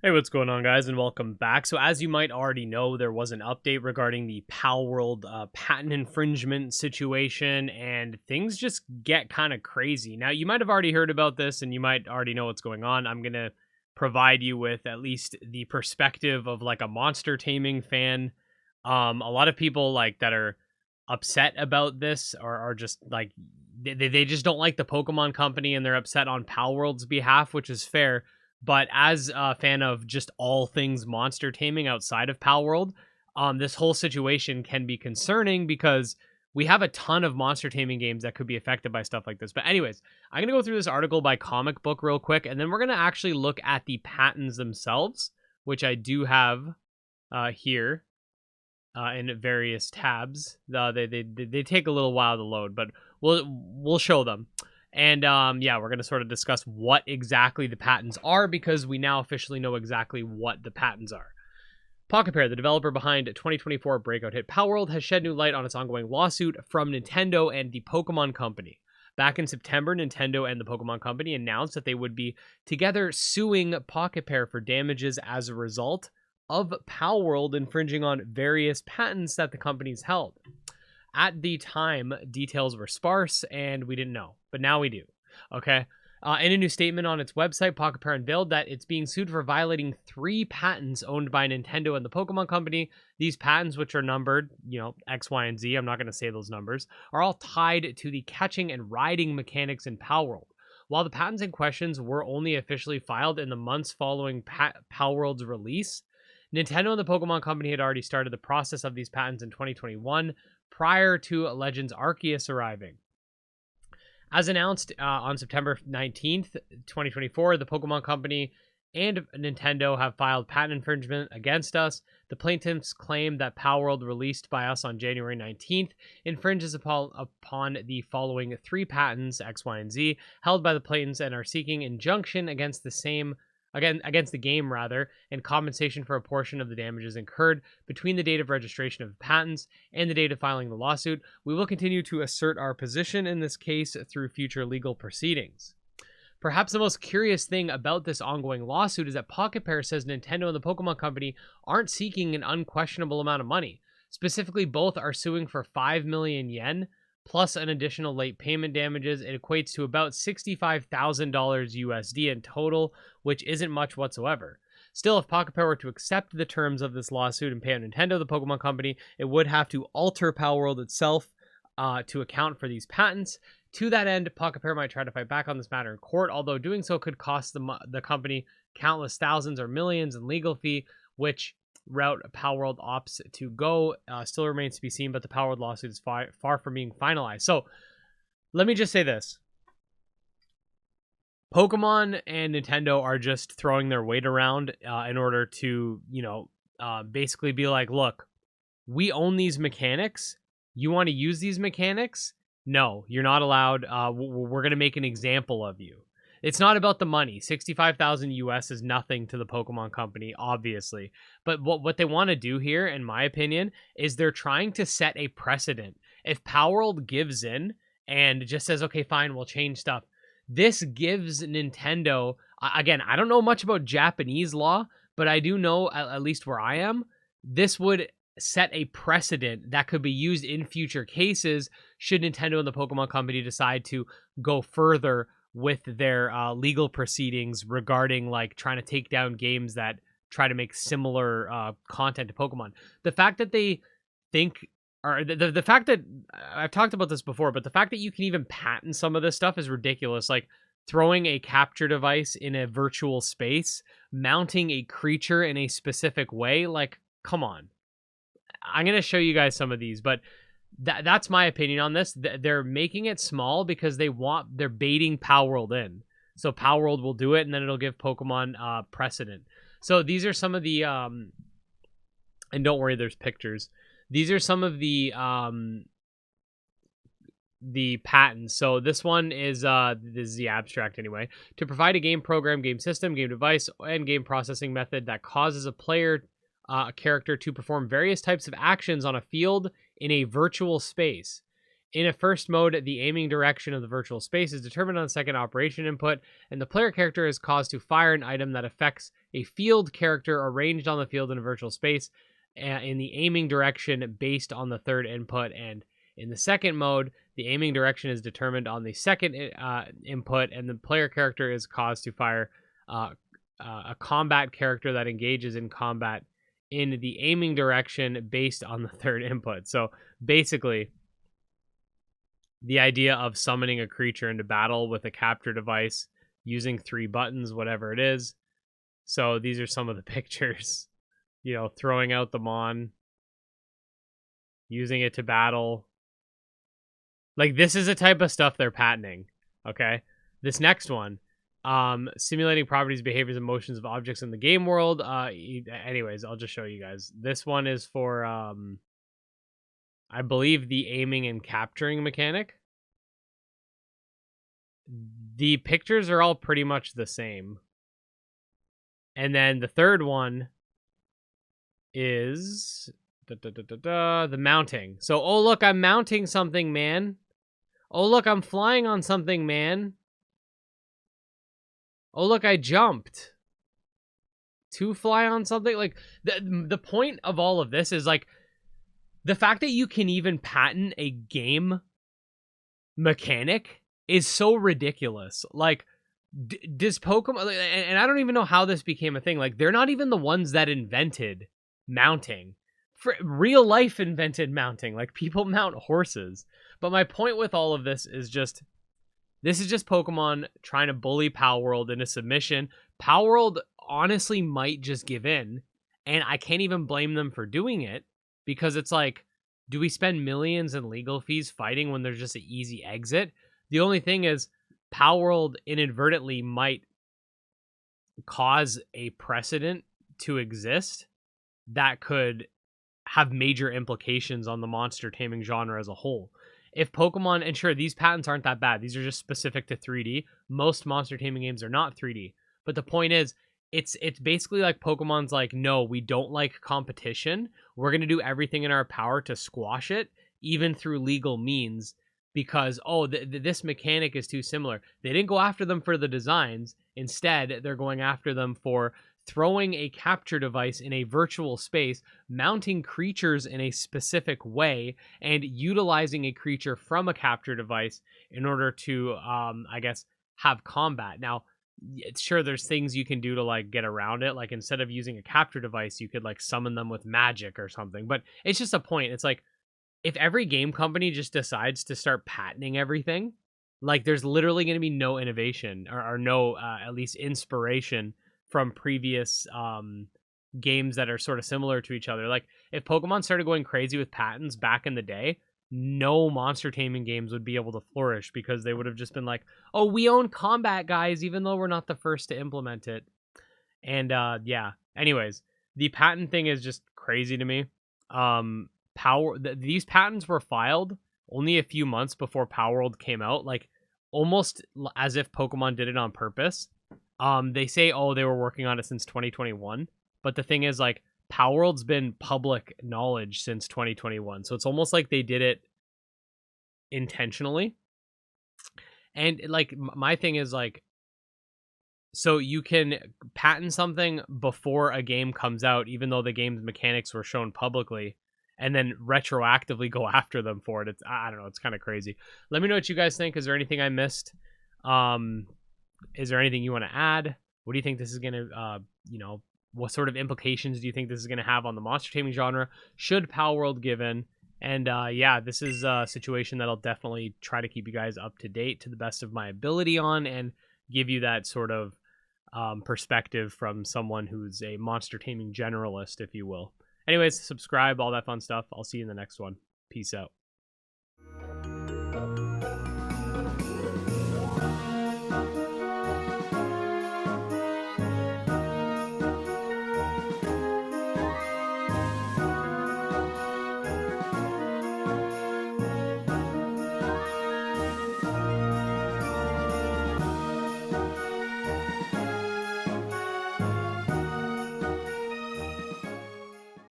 Hey, what's going on, guys, and welcome back. So, as you might already know, there was an update regarding the Palworld patent infringement situation, and things just get kind of crazy. Now, you might have already heard about this, and you might already know what's going on. I'm going to provide you with at least the perspective of like a monster taming fan. A lot of people like that are upset about this are just like they just don't like the Pokemon company, and they're upset on Palworld's behalf, which is fair. But as a fan of just all things monster taming outside of Palworld, this whole situation can be concerning because we have a ton of monster taming games that could be affected by stuff like this. But anyways, I'm going to go through this article by Comic Book real quick, and then we're going to actually look at the patents themselves, which I do have here in various tabs. They take a little while to load, but we'll show them. And yeah, we're going to sort of discuss what exactly the patents are, because we now officially know exactly what the patents are. Pocket Pair, the developer behind 2024 breakout hit Palworld, has shed new light on its ongoing lawsuit from Nintendo and the Pokemon Company. Back in September, Nintendo and the Pokemon Company announced that they would be together suing Pocket Pair for damages as a result of Palworld infringing on various patents that the companies held. At the time, details were sparse and we didn't know, but now we do. Okay. In a new statement on its website, Pocket Pair unveiled that it's being sued for violating 3 patents owned by Nintendo and the Pokemon Company. These patents, which are numbered, X, Y, and Z, I'm not going to say those numbers, are all tied to the catching and riding mechanics in Palworld. While the patents in questions were only officially filed in the months following Palworld's release, Nintendo and the Pokemon Company had already started the process of these patents in 2021, prior to Legends Arceus arriving. As announced on September 19th, 2024, the Pokemon Company and Nintendo have filed patent infringement against us. The plaintiffs claim that Palworld, released by us on January 19th, infringes upon the following 3 patents, X, Y, and Z, held by the plaintiffs, and are seeking injunction against the game, and compensation for a portion of the damages incurred between the date of registration of the patents and the date of filing the lawsuit. We will continue to assert our position in this case through future legal proceedings. Perhaps the most curious thing about this ongoing lawsuit is that Pocket Pair says Nintendo and the Pokemon Company aren't seeking an unquestionable amount of money. Specifically, both are suing for 5 million yen, plus an additional late payment damages. It equates to about $65,000 USD in total, which isn't much whatsoever. Still, if Pocket Pair were to accept the terms of this lawsuit and pay out Nintendo, the Pokemon Company, it would have to alter Palworld itself to account for these patents. To that end, Pocket Pair might try to fight back on this matter in court, although doing so could cost the company countless thousands or millions in legal fee, which route Palworld opts to go still remains to be seen, but the Palworld lawsuit is far from being finalized. So let me just say this. Pokemon and Nintendo are just throwing their weight around in order to, basically be like, look, we own these mechanics. You want to use these mechanics? No, you're not allowed. We're going to make an example of you. It's not about the money. 65,000 US is nothing to the Pokemon Company, obviously. But what they want to do here, in my opinion, is they're trying to set a precedent. If Palworld gives in and just says, okay, fine, we'll change stuff, this gives Nintendo, again, I don't know much about Japanese law, but I do know, at least where I am, this would set a precedent that could be used in future cases should Nintendo and the Pokemon Company decide to go further with their legal proceedings regarding like trying to take down games that try to make similar content to Pokemon. The fact that they think, or the fact that, I've talked about this before, but the fact that you can even patent some of this stuff is ridiculous. Like throwing a capture device in a virtual space, mounting a creature in a specific way, like, come on. I'm going to show you guys some of these, but that's my opinion on this. They're making it small because they're baiting Palworld in. So Palworld will do it, and then it'll give Pokemon precedent. So these are some of the, and don't worry, there's pictures. These are some of the patents. So this one is the abstract anyway. To provide a game program, game system, game device, and game processing method that causes a player character to perform various types of actions on a field in a virtual space. In a first mode, the aiming direction of the virtual space is determined on the second operation input, and the player character is caused to fire an item that affects a field character arranged on the field in a virtual space in the aiming direction based on the third input. And in the second mode, the aiming direction is determined on the second input, and the player character is caused to fire a combat character that engages in combat in the aiming direction based on the third input. So basically, the idea of summoning a creature into battle with a capture device using 3 buttons, whatever it is. So these are some of the pictures. You know, throwing out the Mon, using it to battle. Like, this is the type of stuff they're patenting, okay? This next one, simulating properties, behaviors, and motions of objects in the game world. Anyways, I'll just show you guys. This one is for, I believe, the aiming and capturing mechanic. The pictures are all pretty much the same. And then the third one is the mounting. So, oh, look, I'm mounting something, man. Oh, look, I'm flying on something, man. Oh, look, I jumped. To fly on something? Like, the point of all of this is, like, the fact that you can even patent a game mechanic is so ridiculous. Like, does Pokemon... And I don't even know how this became a thing. Like, they're not even the ones that invented mounting. For real life invented mounting. Like, people mount horses. But my point with all of this is just... This is just Pokemon trying to bully Palworld into submission. Palworld honestly might just give in. And I can't even blame them for doing it. Because it's like, do we spend millions in legal fees fighting when there's just an easy exit? The only thing is, Palworld inadvertently might cause a precedent to exist that could have major implications on the monster taming genre as a whole. If Pokemon, and sure, these patents aren't that bad. These are just specific to 3D. Most monster taming games are not 3D. But the point is, it's basically like Pokemon's like, no, we don't like competition. We're going to do everything in our power to squash it, even through legal means, because, oh, this mechanic is too similar. They didn't go after them for the designs. Instead, they're going after them for throwing a capture device in a virtual space, mounting creatures in a specific way, and utilizing a creature from a capture device in order to, I guess, have combat. Now, sure, there's things you can do to, like, get around it. Like, instead of using a capture device, you could, like, summon them with magic or something. But it's just a point. It's like, if every game company just decides to start patenting everything, like, there's literally going to be no innovation or no, at least, inspiration from previous games that are sort of similar to each other. Like, if Pokemon started going crazy with patents back in the day, no monster taming games would be able to flourish because they would have just been like, oh, we own combat, guys, even though we're not the first to implement it. And yeah, anyways, the patent thing is just crazy to me. These patents were filed only a few months before Palworld came out, like almost as if Pokemon did it on purpose. They say, oh, they were working on it since 2021. But the thing is, like, Palworld's been public knowledge since 2021. So it's almost like they did it intentionally. And, like, my thing is, like, so you can patent something before a game comes out, even though the game's mechanics were shown publicly, and then retroactively go after them for it. It's, I don't know, it's kind of crazy. Let me know what you guys think. Is there anything I missed? Is there anything you want to add? What do you think this is going to, you know, what sort of implications do you think this is going to have on the monster taming genre? Should Palworld give in? And yeah, this is a situation that I'll definitely try to keep you guys up to date to the best of my ability on, and give you that sort of perspective from someone who's a monster taming generalist, if you will. Anyways, subscribe, all that fun stuff. I'll see you in the next one. Peace out.